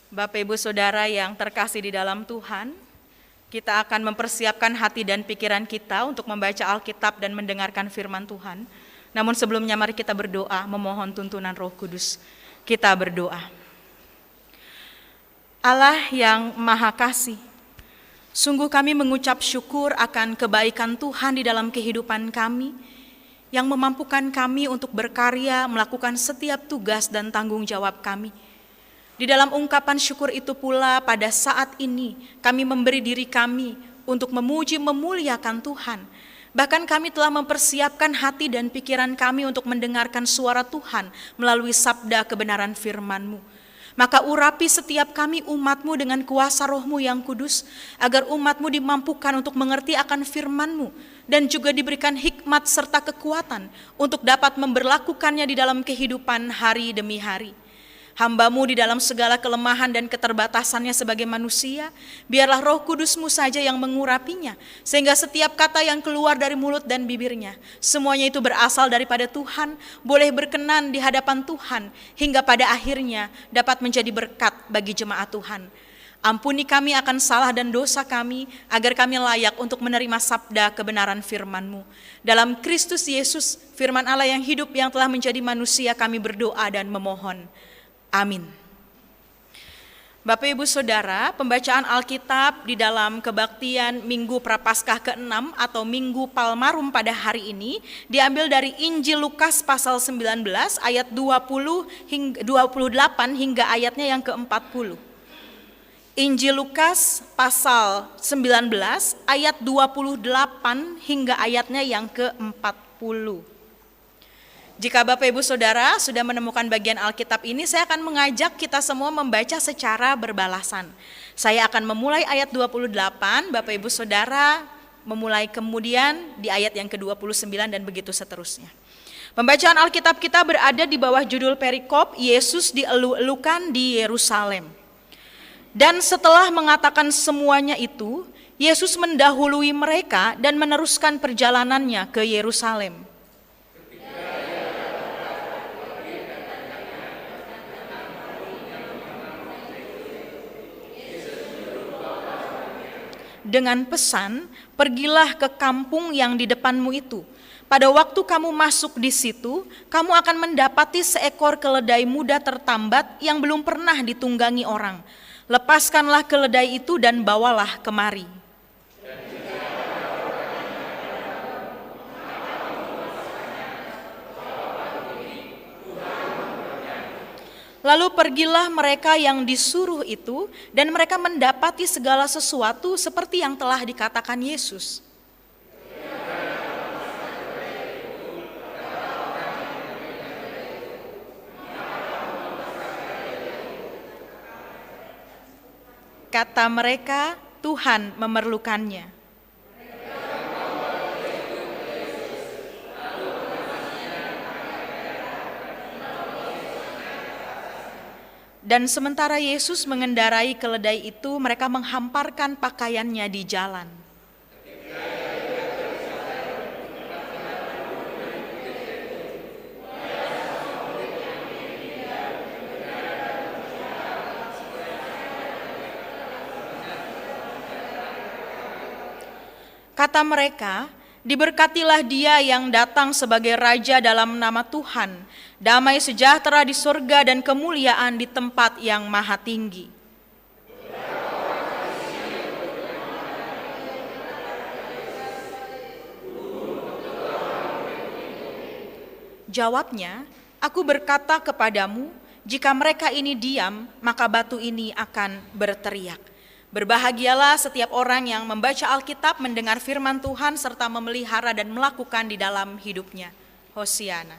Bapak Ibu Saudara yang terkasih di dalam Tuhan, kita akan mempersiapkan hati dan pikiran kita untuk membaca Alkitab dan mendengarkan firman Tuhan. Namun sebelumnya mari kita berdoa memohon tuntunan Roh Kudus. Kita berdoa. Allah yang Maha Kasih, sungguh kami mengucap syukur akan kebaikan Tuhan di dalam kehidupan kami, yang memampukan kami untuk berkarya, melakukan setiap tugas dan tanggung jawab kami. Di dalam ungkapan syukur itu pula pada saat ini kami memberi diri kami untuk memuji memuliakan Tuhan. Bahkan kami telah mempersiapkan hati dan pikiran kami untuk mendengarkan suara Tuhan melalui sabda kebenaran firman-Mu. Maka urapi setiap kami umat-Mu dengan kuasa Roh-Mu yang kudus, agar umat-Mu dimampukan untuk mengerti akan firman-Mu, dan juga diberikan hikmat serta kekuatan untuk dapat memberlakukannya di dalam kehidupan hari demi hari. Hamba-Mu di dalam segala kelemahan dan keterbatasannya sebagai manusia, biarlah Roh Kudus-Mu saja yang mengurapinya, sehingga setiap kata yang keluar dari mulut dan bibirnya, semuanya itu berasal daripada Tuhan, boleh berkenan di hadapan Tuhan, hingga pada akhirnya dapat menjadi berkat bagi jemaat Tuhan. Ampuni kami akan salah dan dosa kami, agar kami layak untuk menerima sabda kebenaran firman-Mu. Dalam Kristus Yesus, firman Allah yang hidup yang telah menjadi manusia, kami berdoa dan memohon. Amin. Bapak Ibu Saudara, pembacaan Alkitab di dalam kebaktian Minggu Prapaskah ke-6 atau Minggu Palmarum pada hari ini diambil dari Injil Lukas pasal 19 ayat 28 hingga ayatnya yang ke-40. Injil Lukas pasal 19 ayat 28 hingga ayatnya yang ke-40. Jika Bapak Ibu Saudara sudah menemukan bagian Alkitab ini, saya akan mengajak kita semua membaca secara berbalasan. Saya akan memulai ayat 28, Bapak Ibu Saudara memulai kemudian di ayat yang ke-29 dan begitu seterusnya. Pembacaan Alkitab kita berada di bawah judul perikop Yesus dielu-elukan di Yerusalem. Dan setelah mengatakan semuanya itu, Yesus mendahului mereka dan meneruskan perjalanannya ke Yerusalem. Dengan pesan, pergilah ke kampung yang di depanmu itu. Pada waktu kamu masuk di situ, kamu akan mendapati seekor keledai muda tertambat yang belum pernah ditunggangi orang. Lepaskanlah keledai itu dan bawalah kemari. Lalu pergilah mereka yang disuruh itu, dan mereka mendapati segala sesuatu seperti yang telah dikatakan Yesus. Kata mereka, Tuhan memerlukannya. Dan sementara Yesus mengendarai keledai itu, mereka menghamparkan pakaiannya di jalan. Kata mereka, diberkatilah dia yang datang sebagai Raja dalam nama Tuhan, damai sejahtera di surga dan kemuliaan di tempat yang maha tinggi. Jawabnya, aku berkata kepadamu, jika mereka ini diam, maka batu ini akan berteriak. Berbahagialah setiap orang yang membaca Alkitab, mendengar firman Tuhan, serta memelihara dan melakukan di dalam hidupnya. Hosiana.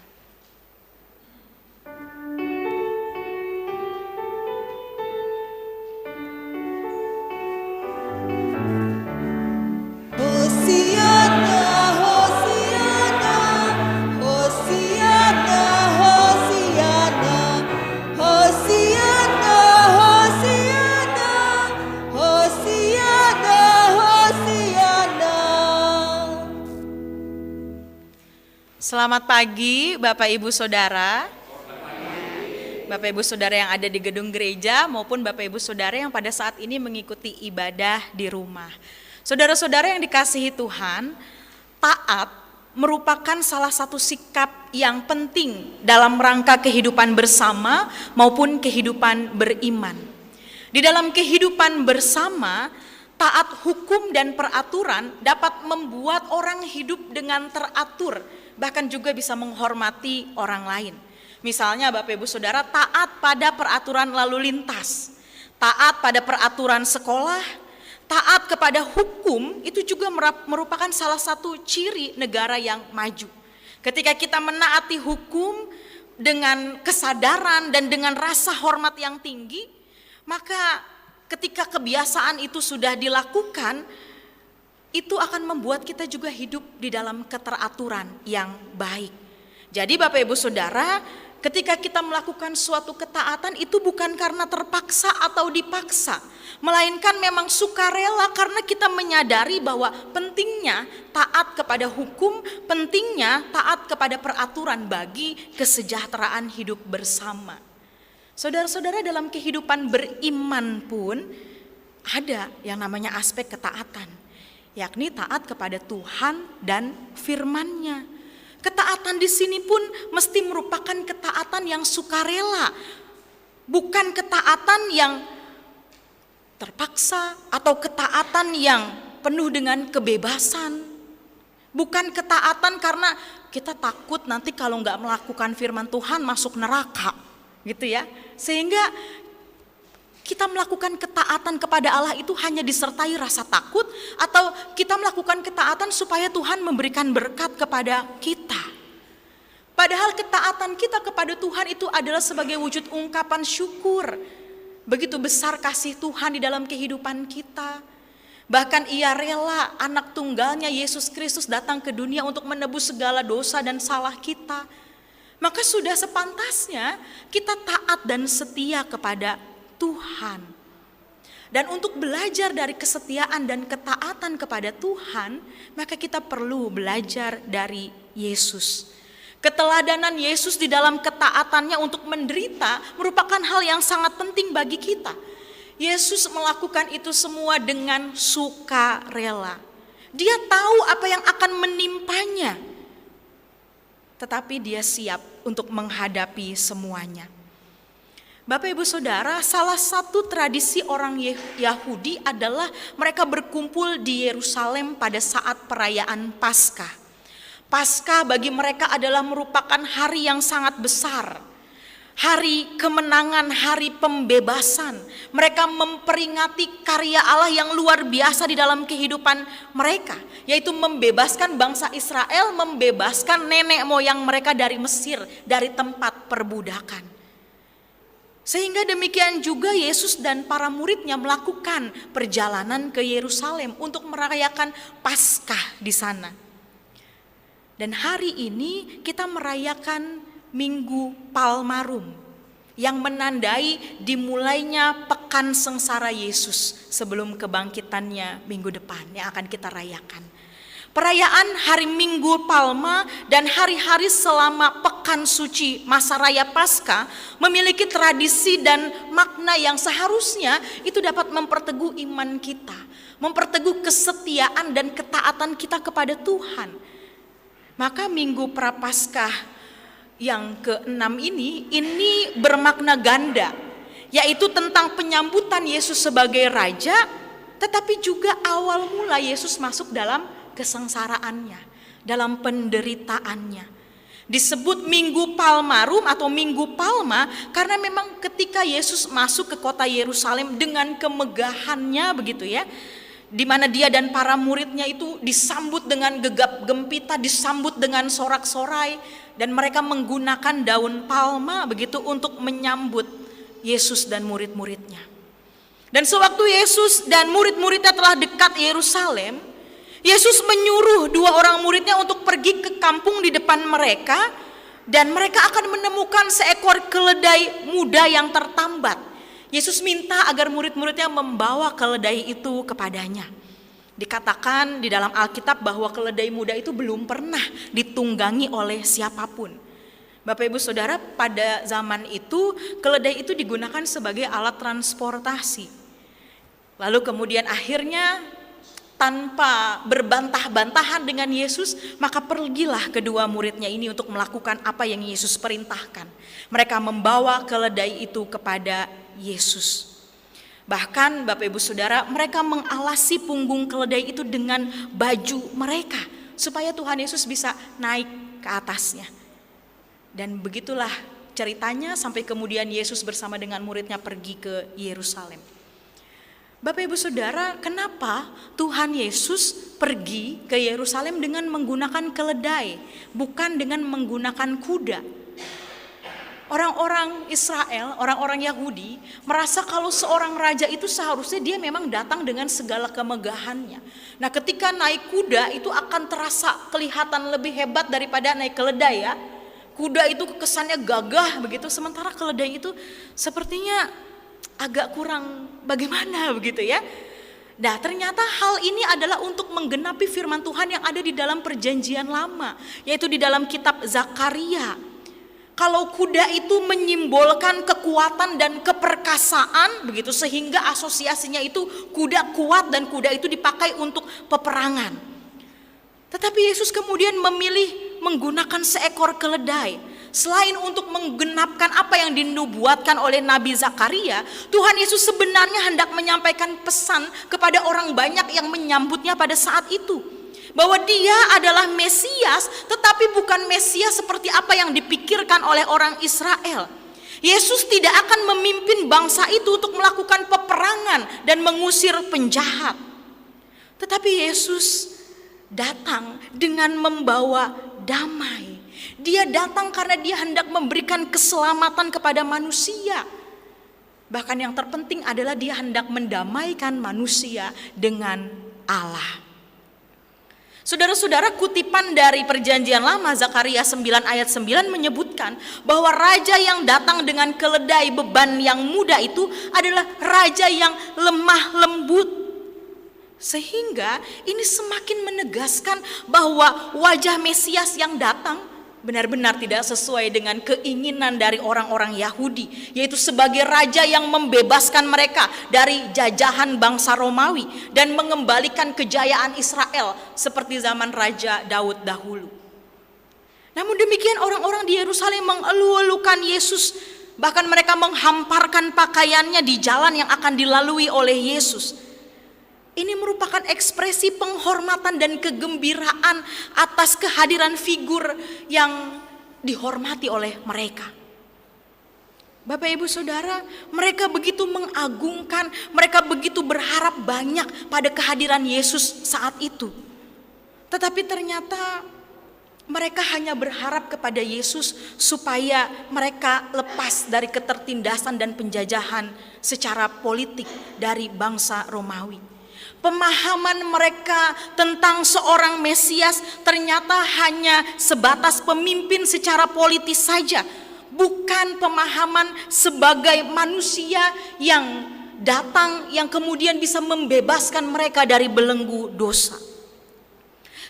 Selamat pagi Bapak Ibu Saudara. Bapak Ibu Saudara yang ada di gedung gereja maupun Bapak Ibu Saudara yang pada saat ini mengikuti ibadah di rumah. Saudara-saudara yang dikasihi Tuhan, taat merupakan salah satu sikap yang penting dalam rangka kehidupan bersama maupun kehidupan beriman. Di dalam kehidupan bersama, taat hukum dan peraturan dapat membuat orang hidup dengan teratur, bahkan juga bisa menghormati orang lain. Misalnya Bapak Ibu Saudara taat pada peraturan lalu lintas, taat pada peraturan sekolah, taat kepada hukum, itu juga merupakan salah satu ciri negara yang maju. Ketika kita menaati hukum dengan kesadaran dan dengan rasa hormat yang tinggi, maka ketika kebiasaan itu sudah dilakukan, itu akan membuat kita juga hidup di dalam keteraturan yang baik. Jadi Bapak Ibu Saudara, ketika kita melakukan suatu ketaatan itu bukan karena terpaksa atau dipaksa, melainkan memang sukarela karena kita menyadari bahwa pentingnya taat kepada hukum, pentingnya taat kepada peraturan bagi kesejahteraan hidup bersama. Saudara-saudara, dalam kehidupan beriman pun ada yang namanya aspek ketaatan, yakni taat kepada Tuhan dan firman-Nya. Ketaatan di sini pun mesti merupakan ketaatan yang sukarela, bukan ketaatan yang terpaksa atau ketaatan yang penuh dengan kebebasan. Bukan ketaatan karena kita takut nanti kalau nggak melakukan firman Tuhan masuk neraka, gitu ya. Sehingga kita melakukan ketaatan kepada Allah itu hanya disertai rasa takut, atau kita melakukan ketaatan supaya Tuhan memberikan berkat kepada kita. Padahal ketaatan kita kepada Tuhan itu adalah sebagai wujud ungkapan syukur. Begitu besar kasih Tuhan di dalam kehidupan kita. Bahkan Ia rela anak tunggalnya Yesus Kristus datang ke dunia untuk menebus segala dosa dan salah kita. Maka sudah sepantasnya kita taat dan setia kepada Tuhan. Dan untuk belajar dari kesetiaan dan ketaatan kepada Tuhan, maka kita perlu belajar dari Yesus. Keteladanan Yesus di dalam ketaatannya untuk menderita merupakan hal yang sangat penting bagi kita. Yesus melakukan itu semua dengan sukarela. Dia tahu apa yang akan menimpanya, tetapi dia siap untuk menghadapi semuanya. Bapak Ibu Saudara, salah satu tradisi orang Yahudi adalah mereka berkumpul di Yerusalem pada saat perayaan Paskah. Paskah bagi mereka adalah merupakan hari yang sangat besar. Hari kemenangan, hari pembebasan. Mereka memperingati karya Allah yang luar biasa di dalam kehidupan mereka, yaitu membebaskan bangsa Israel, membebaskan nenek moyang mereka dari Mesir, dari tempat perbudakan. Sehingga demikian juga Yesus dan para muridnya melakukan perjalanan ke Yerusalem untuk merayakan Paskah di sana. Dan hari ini kita merayakan Minggu Palmarum yang menandai dimulainya pekan sengsara Yesus sebelum kebangkitannya minggu depan yang akan kita rayakan. Perayaan hari Minggu Palma dan hari-hari selama pekan suci masa raya Paskah memiliki tradisi dan makna yang seharusnya itu dapat memperteguh iman kita, memperteguh kesetiaan dan ketaatan kita kepada Tuhan. Maka Minggu Prapaskah yang ke-6 ini bermakna ganda, yaitu tentang penyambutan Yesus sebagai Raja, tetapi juga awal mula Yesus masuk dalam kesengsaraannya, dalam penderitaannya. Disebut Minggu Palmarum atau Minggu Palma karena memang ketika Yesus masuk ke kota Yerusalem dengan kemegahannya begitu ya, di mana dia dan para muridnya itu disambut dengan gegap gempita, disambut dengan sorak-sorai, dan mereka menggunakan daun palma begitu untuk menyambut Yesus dan murid-muridnya. Dan sewaktu Yesus dan murid-muridnya telah dekat Yerusalem, Yesus menyuruh 2 orang muridnya untuk pergi ke kampung di depan mereka, dan mereka akan menemukan seekor keledai muda yang tertambat. Yesus minta agar murid-muridnya membawa keledai itu kepadanya. Dikatakan di dalam Alkitab bahwa keledai muda itu belum pernah ditunggangi oleh siapapun. Bapak Ibu Saudara, pada zaman itu keledai itu digunakan sebagai alat transportasi. Lalu kemudian akhirnya tanpa berbantah-bantahan dengan Yesus, maka pergilah kedua muridnya ini untuk melakukan apa yang Yesus perintahkan. Mereka membawa keledai itu kepada Yesus. Bahkan Bapak Ibu Saudara, mereka mengalasi punggung keledai itu dengan baju mereka, supaya Tuhan Yesus bisa naik ke atasnya. Dan begitulah ceritanya sampai kemudian Yesus bersama dengan muridnya pergi ke Yerusalem. Bapak Ibu Saudara, kenapa Tuhan Yesus pergi ke Yerusalem dengan menggunakan keledai, bukan dengan menggunakan kuda? Orang-orang Israel, orang-orang Yahudi merasa kalau seorang raja itu seharusnya dia memang datang dengan segala kemegahannya. Nah, ketika naik kuda itu akan terasa kelihatan lebih hebat daripada naik keledai ya. Kuda itu kesannya gagah begitu, sementara keledai itu sepertinya agak kurang bagaimana begitu ya. Nah, ternyata hal ini adalah untuk menggenapi firman Tuhan yang ada di dalam perjanjian lama, yaitu di dalam kitab Zakaria. Kalau kuda itu menyimbolkan kekuatan dan keperkasaan begitu, sehingga asosiasinya itu kuda kuat dan kuda itu dipakai untuk peperangan. Tetapi Yesus kemudian memilih menggunakan seekor keledai. Selain untuk menggenapkan apa yang dinubuatkan oleh Nabi Zakaria, Tuhan Yesus sebenarnya hendak menyampaikan pesan kepada orang banyak yang menyambutnya pada saat itu, bahwa dia adalah Mesias, tetapi bukan Mesias seperti apa yang dipikirkan oleh orang Israel. Yesus tidak akan memimpin bangsa itu untuk melakukan peperangan dan mengusir penjahat. Tetapi Yesus datang dengan membawa damai. Dia datang karena dia hendak memberikan keselamatan kepada manusia. Bahkan yang terpenting adalah dia hendak mendamaikan manusia dengan Allah. Saudara-saudara, kutipan dari perjanjian lama Zakaria 9 ayat 9 menyebutkan bahwa raja yang datang dengan keledai beban yang muda itu adalah raja yang lemah lembut. Sehingga ini semakin menegaskan bahwa wajah Mesias yang datang benar-benar tidak sesuai dengan keinginan dari orang-orang Yahudi, yaitu sebagai raja yang membebaskan mereka dari jajahan bangsa Romawi dan mengembalikan kejayaan Israel seperti zaman Raja Daud dahulu. Namun demikian orang-orang di Yerusalem mengeluh-elukan Yesus, bahkan mereka menghamparkan pakaiannya di jalan yang akan dilalui oleh Yesus. Ini merupakan ekspresi penghormatan dan kegembiraan atas kehadiran figur yang dihormati oleh mereka. Bapak Ibu Saudara, mereka begitu mengagungkan, mereka begitu berharap banyak pada kehadiran Yesus saat itu. Tetapi ternyata mereka hanya berharap kepada Yesus supaya mereka lepas dari ketertindasan dan penjajahan secara politik dari bangsa Romawi. Pemahaman mereka tentang seorang Mesias ternyata hanya sebatas pemimpin secara politis saja, bukan pemahaman sebagai manusia yang datang yang kemudian bisa membebaskan mereka dari belenggu dosa.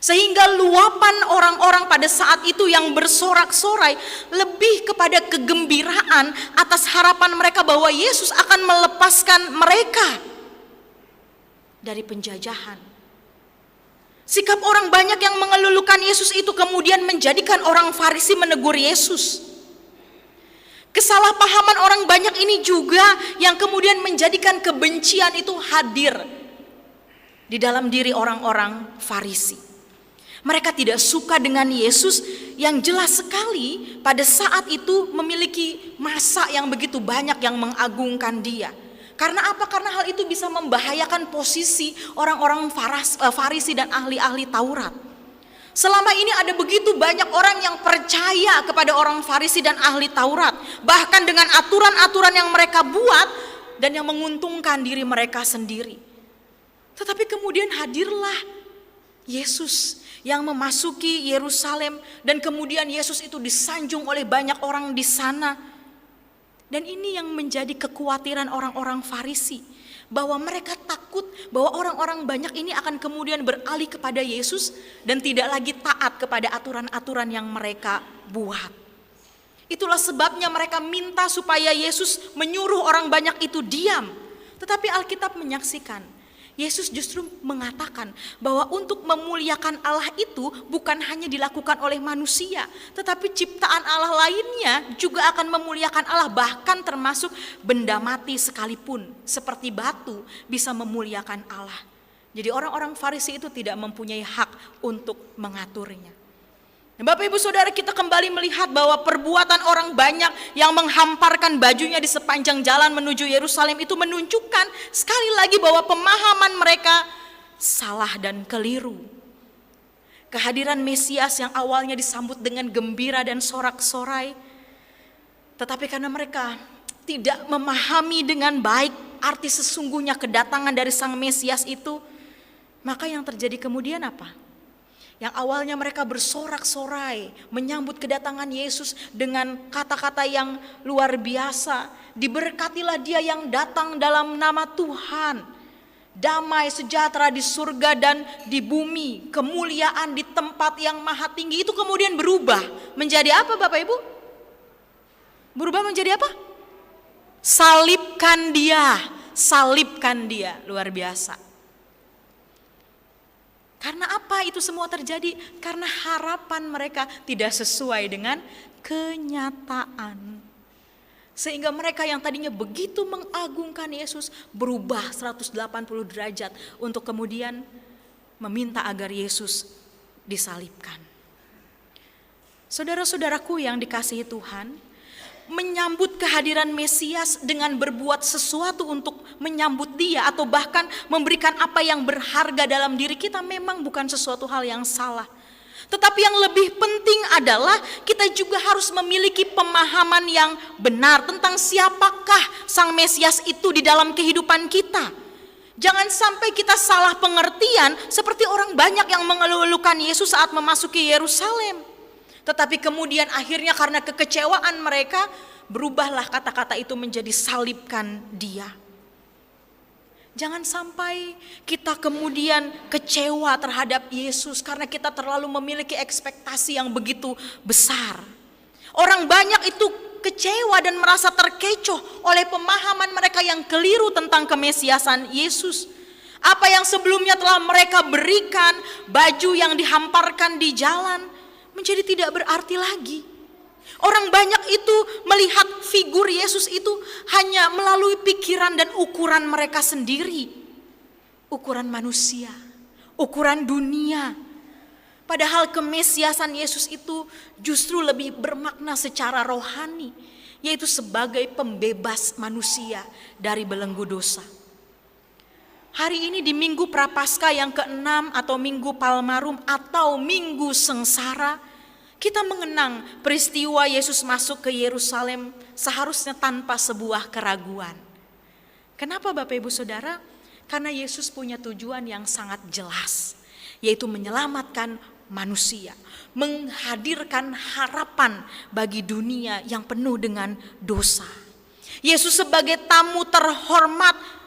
Sehingga luapan orang-orang pada saat itu yang bersorak-sorai lebih kepada kegembiraan atas harapan mereka bahwa Yesus akan melepaskan mereka dari penjajahan. Sikap orang banyak yang mengelulukan Yesus itu kemudian menjadikan orang Farisi menegur Yesus. Kesalahpahaman orang banyak ini juga yang kemudian menjadikan kebencian itu hadir di dalam diri orang-orang Farisi. Mereka tidak suka dengan Yesus yang jelas sekali pada saat itu memiliki massa yang begitu banyak yang mengagungkan dia. Karena apa? Karena hal itu bisa membahayakan posisi orang-orang Farisi dan ahli-ahli Taurat. Selama ini ada begitu banyak orang yang percaya kepada orang Farisi dan ahli Taurat, bahkan dengan aturan-aturan yang mereka buat dan yang menguntungkan diri mereka sendiri. Tetapi kemudian hadirlah Yesus yang memasuki Yerusalem, dan kemudian Yesus itu disanjung oleh banyak orang di sana. Dan ini yang menjadi kekhawatiran orang-orang Farisi, bahwa mereka takut bahwa orang-orang banyak ini akan kemudian beralih kepada Yesus dan tidak lagi taat kepada aturan-aturan yang mereka buat. Itulah sebabnya mereka minta supaya Yesus menyuruh orang banyak itu diam. Tetapi Alkitab menyaksikan, Yesus justru mengatakan bahwa untuk memuliakan Allah itu bukan hanya dilakukan oleh manusia, tetapi ciptaan Allah lainnya juga akan memuliakan Allah, bahkan termasuk benda mati sekalipun seperti batu bisa memuliakan Allah. Jadi orang-orang Farisi itu tidak mempunyai hak untuk mengaturnya. Bapak Ibu Saudara, kita kembali melihat bahwa perbuatan orang banyak yang menghamparkan bajunya di sepanjang jalan menuju Yerusalem itu menunjukkan sekali lagi bahwa pemahaman mereka salah dan keliru. Kehadiran Mesias yang awalnya disambut dengan gembira dan sorak-sorai, tetapi karena mereka tidak memahami dengan baik arti sesungguhnya kedatangan dari Sang Mesias itu, maka yang terjadi kemudian apa? Yang awalnya mereka bersorak-sorai menyambut kedatangan Yesus dengan kata-kata yang luar biasa. Diberkatilah dia yang datang dalam nama Tuhan. Damai sejahtera di surga dan di bumi. Kemuliaan di tempat yang maha tinggi. Itu kemudian berubah menjadi apa Bapak Ibu? Berubah menjadi apa? Salibkan dia. Salibkan dia. Luar biasa. Karena apa itu semua terjadi? Karena harapan mereka tidak sesuai dengan kenyataan. Sehingga mereka yang tadinya begitu mengagungkan Yesus berubah 180 derajat untuk kemudian meminta agar Yesus disalibkan. Saudara-saudaraku yang dikasihi Tuhan, menyambut kehadiran Mesias dengan berbuat sesuatu untuk menyambut dia atau bahkan memberikan apa yang berharga dalam diri kita memang bukan sesuatu hal yang salah. Tetapi yang lebih penting adalah kita juga harus memiliki pemahaman yang benar tentang siapakah Sang Mesias itu di dalam kehidupan kita. Jangan sampai kita salah pengertian seperti orang banyak yang mengeluh-elukan Yesus saat memasuki Yerusalem. Tetapi kemudian akhirnya karena kekecewaan mereka, berubahlah kata-kata itu menjadi salibkan dia. Jangan sampai kita kemudian kecewa terhadap Yesus karena kita terlalu memiliki ekspektasi yang begitu besar. Orang banyak itu kecewa dan merasa terkecoh oleh pemahaman mereka yang keliru tentang kemesiasan Yesus. Apa yang sebelumnya telah mereka berikan, baju yang dihamparkan di jalan, menjadi tidak berarti lagi. Orang banyak itu melihat figur Yesus itu hanya melalui pikiran dan ukuran mereka sendiri. Ukuran manusia, ukuran dunia. Padahal kemesiasan Yesus itu justru lebih bermakna secara rohani, yaitu sebagai pembebas manusia dari belenggu dosa. Hari ini di Minggu Prapaskah yang ke-6 atau Minggu Palmarum atau Minggu Sengsara, kita mengenang peristiwa Yesus masuk ke Yerusalem seharusnya tanpa sebuah keraguan. Kenapa Bapak Ibu Saudara? Karena Yesus punya tujuan yang sangat jelas, yaitu menyelamatkan manusia, menghadirkan harapan bagi dunia yang penuh dengan dosa. Yesus sebagai tamu terhormat,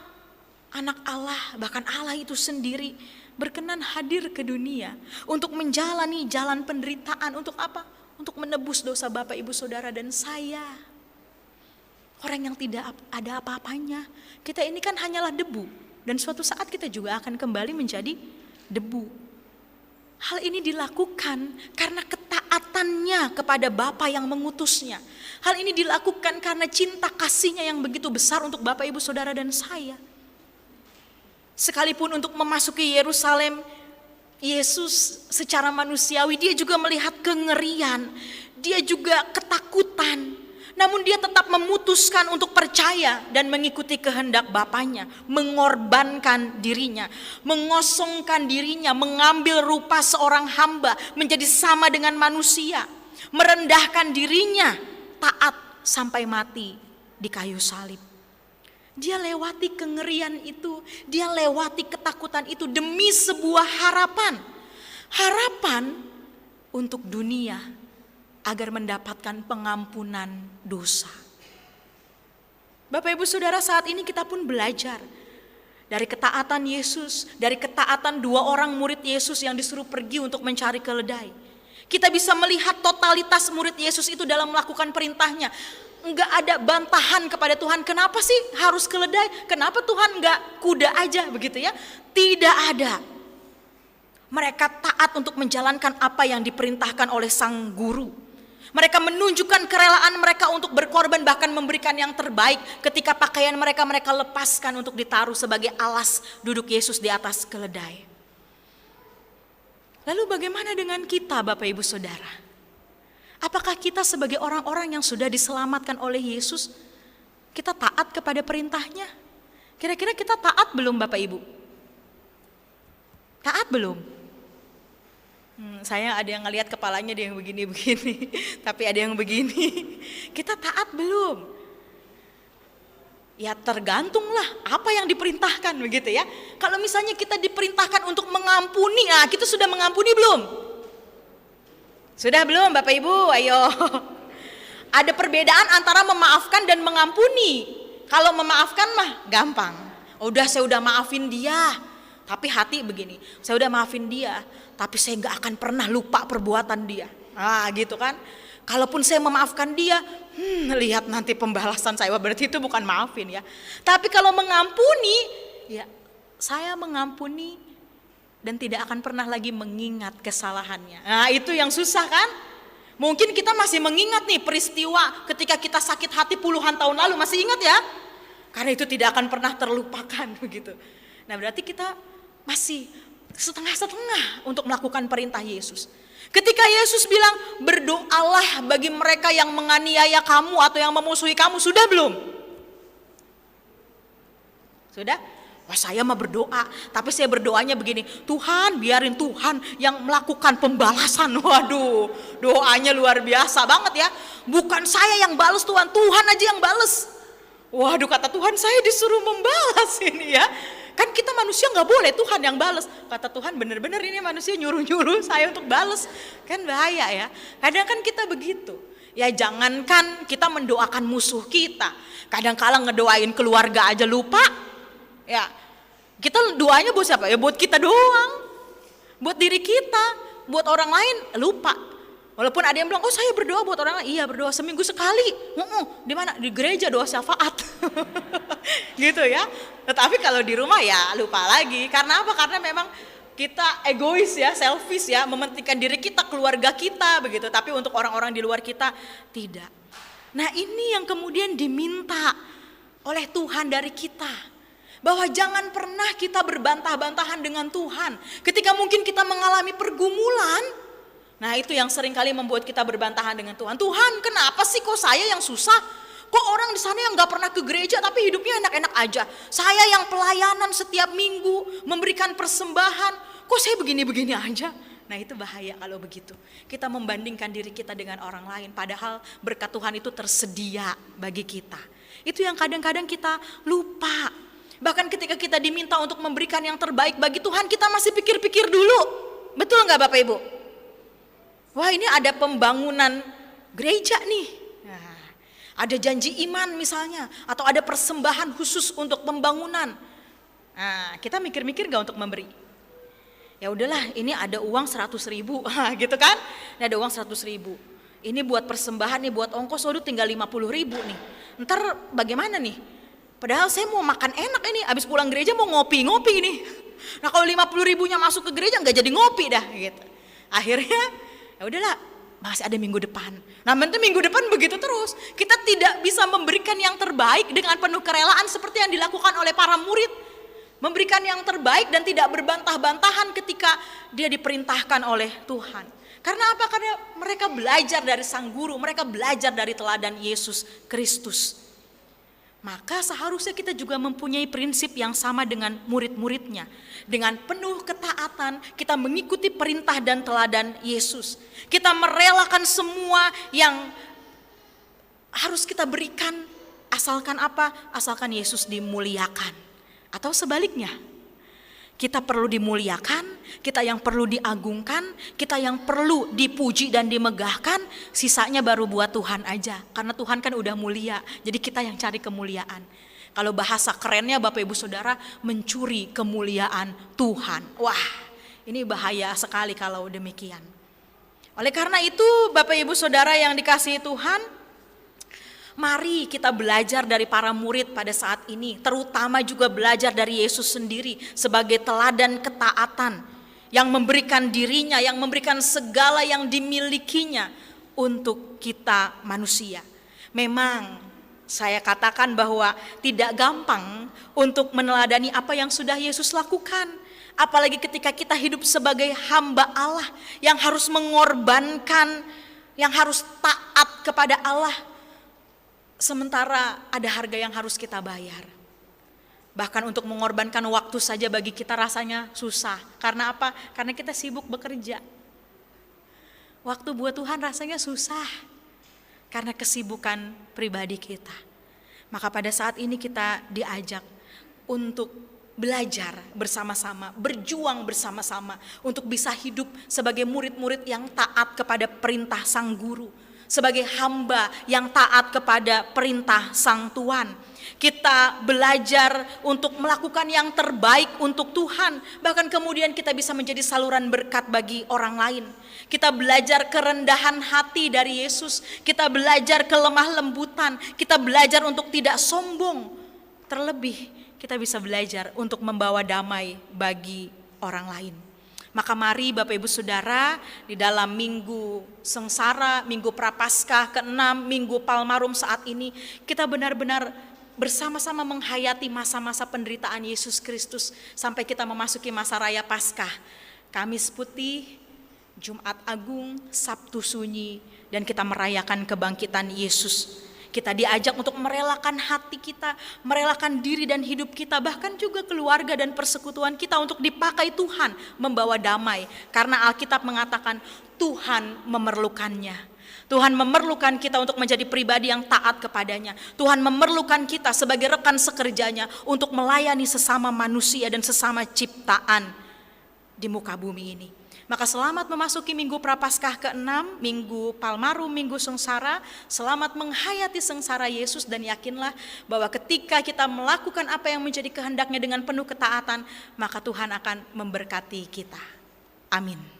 Anak Allah, bahkan Allah itu sendiri berkenan hadir ke dunia untuk menjalani jalan penderitaan. Untuk apa? Untuk menebus dosa Bapak, Ibu, Saudara, dan saya. Orang yang tidak ada apa-apanya. Kita ini kan hanyalah debu. Dan suatu saat kita juga akan kembali menjadi debu. Hal ini dilakukan karena ketaatannya kepada Bapa yang mengutusnya. Hal ini dilakukan karena cinta kasihnya yang begitu besar untuk Bapak, Ibu, Saudara, dan saya. Sekalipun untuk memasuki Yerusalem, Yesus secara manusiawi dia juga melihat kengerian, dia juga ketakutan. Namun dia tetap memutuskan untuk percaya dan mengikuti kehendak Bapanya, mengorbankan dirinya, mengosongkan dirinya, mengambil rupa seorang hamba, menjadi sama dengan manusia, merendahkan dirinya, taat sampai mati di kayu salib. Dia lewati kengerian itu, dia lewati ketakutan itu demi sebuah harapan. Harapan untuk dunia agar mendapatkan pengampunan dosa. Bapak Ibu Saudara, saat ini kita pun belajar dari ketaatan Yesus, dari ketaatan 2 orang murid Yesus yang disuruh pergi untuk mencari keledai. Kita bisa melihat totalitas murid Yesus itu dalam melakukan perintahnya. Enggak ada bantahan kepada Tuhan. Kenapa sih harus keledai? Kenapa Tuhan enggak kuda aja begitu ya? Tidak ada. Mereka taat untuk menjalankan apa yang diperintahkan oleh sang guru. Mereka menunjukkan kerelaan mereka untuk berkorban, bahkan memberikan yang terbaik. Ketika pakaian mereka lepaskan untuk ditaruh sebagai alas duduk Yesus di atas keledai. Lalu bagaimana dengan kita, Bapak Ibu Saudara? Apakah kita sebagai orang-orang yang sudah diselamatkan oleh Yesus, kita taat kepada perintahnya? Kira-kira kita taat belum, Bapak Ibu? Taat belum? Saya ada yang ngelihat kepalanya dia yang begini-begini, tapi ada yang begini. Kita taat belum? Ya tergantunglah apa yang diperintahkan begitu ya. Kalau misalnya kita diperintahkan untuk mengampuni, kita sudah mengampuni belum? Sudah belum Bapak Ibu? Ayo. Ada perbedaan antara memaafkan dan mengampuni. Kalau memaafkan mah gampang. Saya udah maafin dia. Tapi hati begini, saya udah maafin dia, tapi saya gak akan pernah lupa perbuatan dia. Gitu kan. Kalaupun saya memaafkan dia, lihat nanti pembalasan saya. Berarti itu bukan maafin ya. Tapi kalau mengampuni, ya saya mengampuni dan tidak akan pernah lagi mengingat kesalahannya. Itu yang susah kan. Mungkin kita masih mengingat nih peristiwa ketika kita sakit hati puluhan tahun lalu, masih ingat ya. Karena itu tidak akan pernah terlupakan begitu. Nah berarti kita masih setengah-setengah untuk melakukan perintah Yesus. Ketika Yesus bilang berdoalah bagi mereka yang menganiaya kamu atau yang memusuhi kamu, sudah belum? Sudah? Saya mah berdoa, tapi saya berdoanya begini, Tuhan biarin Tuhan yang melakukan pembalasan. Waduh, doanya luar biasa banget ya. Bukan saya yang balas Tuhan, Tuhan aja yang balas. Waduh, kata Tuhan, saya disuruh membalas ini ya. Kan kita manusia gak boleh Tuhan yang balas. Kata Tuhan, bener-bener ini manusia nyuruh-nyuruh saya untuk balas. Kan bahaya ya. Kadang kan kita begitu. Ya jangankan kita mendoakan musuh kita, kadang-kala ngedoain keluarga aja lupa. Ya kita doanya buat siapa? Ya buat kita doang, buat diri kita, buat orang lain lupa. Walaupun ada yang bilang, saya berdoa buat orang lain. Iya, berdoa seminggu sekali. Di mana? Di gereja doa syafaat. Gitu ya. Tetapi kalau di rumah ya lupa lagi. Karena apa? Karena memang kita egois ya, selfish ya, mementingkan diri kita, keluarga kita begitu. Tapi untuk orang-orang di luar kita tidak. Nah, ini yang kemudian diminta oleh Tuhan dari kita. Bahwa jangan pernah kita berbantah-bantahan dengan Tuhan. Ketika mungkin kita mengalami pergumulan, nah itu yang seringkali membuat kita berbantahan dengan Tuhan. Tuhan, kenapa sih kok saya yang susah? Kok orang di sana yang gak pernah ke gereja tapi hidupnya enak-enak aja? Saya yang pelayanan setiap minggu, memberikan persembahan, kok saya begini-begini aja? Nah itu bahaya kalau begitu. Kita membandingkan diri kita dengan orang lain, padahal berkat Tuhan itu tersedia bagi kita. Itu yang kadang-kadang kita lupa. Bahkan ketika kita diminta untuk memberikan yang terbaik bagi Tuhan, kita masih pikir-pikir dulu. Betul gak Bapak Ibu? Wah, ini ada pembangunan gereja nih. Nah, ada janji iman misalnya, atau ada persembahan khusus untuk pembangunan. Nah, kita mikir-mikir gak untuk memberi? Ya udahlah, ini ada uang 100.000, gitu kan? Ini ada uang 100.000. Ini buat persembahan nih, buat ongkos, waduh tinggal 50.000 nih. Ntar bagaimana nih? Padahal saya mau makan enak ini, abis pulang gereja mau ngopi-ngopi nih. Nah kalau 50.000-nya masuk ke gereja nggak jadi ngopi dah gitu. Akhirnya ya udahlah, masih ada minggu depan. Nah nanti minggu depan begitu terus. Kita tidak bisa memberikan yang terbaik dengan penuh kerelaan seperti yang dilakukan oleh para murid. Memberikan yang terbaik dan tidak berbantah-bantahan ketika dia diperintahkan oleh Tuhan. Karena apa? Karena mereka belajar dari sang guru, mereka belajar dari teladan Yesus Kristus. Maka seharusnya kita juga mempunyai prinsip yang sama dengan murid-muridnya. Dengan penuh ketaatan kita mengikuti perintah dan teladan Yesus. Kita merelakan semua yang harus kita berikan. Asalkan apa? Asalkan Yesus dimuliakan. Atau sebaliknya, kita perlu dimuliakan, kita yang perlu diagungkan, kita yang perlu dipuji dan dimegahkan, sisanya baru buat Tuhan aja. Karena Tuhan kan udah mulia, jadi kita yang cari kemuliaan. Kalau bahasa kerennya Bapak Ibu Saudara, mencuri kemuliaan Tuhan. Wah, ini bahaya sekali kalau demikian. Oleh karena itu, Bapak Ibu Saudara yang dikasihi Tuhan, mari kita belajar dari para murid pada saat ini, terutama juga belajar dari Yesus sendiri sebagai teladan ketaatan yang memberikan dirinya, yang memberikan segala yang dimilikinya untuk kita manusia. Memang saya katakan bahwa tidak gampang untuk meneladani apa yang sudah Yesus lakukan. Apalagi ketika kita hidup sebagai hamba Allah yang harus mengorbankan, yang harus taat kepada Allah. Sementara ada harga yang harus kita bayar. Bahkan untuk mengorbankan waktu saja bagi kita rasanya susah. Karena apa? Karena kita sibuk bekerja. Waktu buat Tuhan rasanya susah. Karena kesibukan pribadi kita. Maka pada saat ini kita diajak untuk belajar bersama-sama, berjuang bersama-sama untuk bisa hidup sebagai murid-murid yang taat kepada perintah Sang Guru, sebagai hamba yang taat kepada perintah Sang Tuan. Kita belajar untuk melakukan yang terbaik untuk Tuhan, bahkan kemudian kita bisa menjadi saluran berkat bagi orang lain. Kita belajar kerendahan hati dari Yesus, kita belajar kelemah lembutan, kita belajar untuk tidak sombong. Terlebih kita bisa belajar untuk membawa damai bagi orang lain. Maka mari Bapak Ibu Saudara, di dalam minggu sengsara, minggu prapaskah ke-6, minggu Palmarum saat ini, kita benar-benar bersama-sama menghayati masa-masa penderitaan Yesus Kristus sampai kita memasuki masa raya Paskah, Kamis Putih, Jumat Agung, Sabtu Sunyi, dan kita merayakan kebangkitan Yesus. Kita diajak untuk merelakan hati kita, merelakan diri dan hidup kita, bahkan juga keluarga dan persekutuan kita untuk dipakai Tuhan membawa damai. Karena Alkitab mengatakan Tuhan memerlukannya. Tuhan memerlukan kita untuk menjadi pribadi yang taat kepadanya. Tuhan memerlukan kita sebagai rekan sekerjanya untuk melayani sesama manusia dan sesama ciptaan di muka bumi ini. Maka selamat memasuki minggu prapaskah ke-6, minggu Palmarum, minggu sengsara. Selamat menghayati sengsara Yesus dan yakinlah bahwa ketika kita melakukan apa yang menjadi kehendaknya dengan penuh ketaatan, maka Tuhan akan memberkati kita. Amin.